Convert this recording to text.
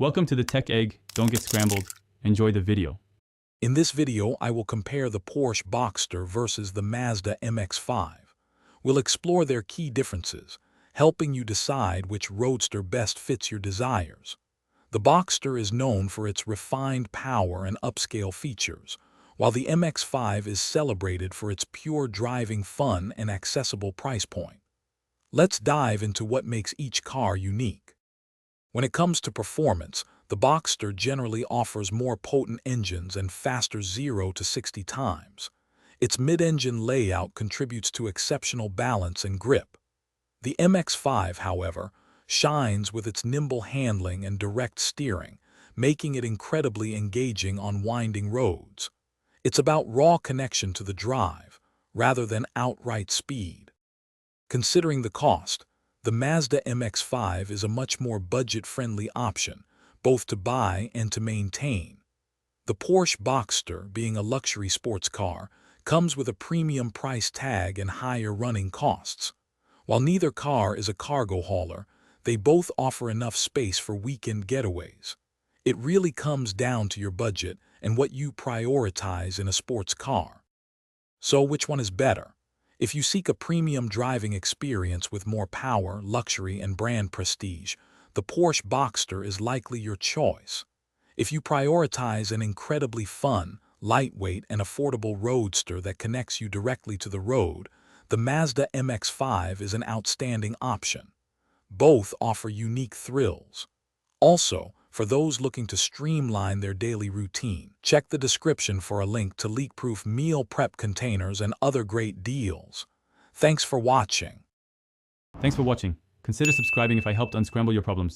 Welcome to the Tech Egg. Don't get scrambled. Enjoy the video. In this video, I will compare the Porsche Boxster versus the Mazda MX-5. We'll explore their key differences, helping you decide which roadster best fits your desires. The Boxster is known for its refined power and upscale features, while the MX-5 is celebrated for its pure driving fun and accessible price point. Let's dive into what makes each car unique. When it comes to performance, the Boxster generally offers more potent engines and faster 0 to 60 times. Its mid-engine layout contributes to exceptional balance and grip. The MX-5, however, shines with its nimble handling and direct steering, making it incredibly engaging on winding roads. It's about raw connection to the drive, rather than outright speed. Considering the cost, the Mazda MX-5 is a much more budget-friendly option, both to buy and to maintain. The Porsche Boxster, being a luxury sports car, comes with a premium price tag and higher running costs. While neither car is a cargo hauler, they both offer enough space for weekend getaways. It really comes down to your budget and what you prioritize in a sports car. So which one is better? If you seek a premium driving experience with more power, luxury, and brand prestige, the Porsche Boxster is likely your choice. If you prioritize an incredibly fun, lightweight, and affordable roadster that connects you directly to the road, the Mazda MX-5 is an outstanding option. Both offer unique thrills. Also, for those looking to streamline their daily routine, check the description for a link to leak-proof meal prep containers and other great deals. Thanks for watching. Thanks for watching. Consider subscribing if I helped unscramble your problems.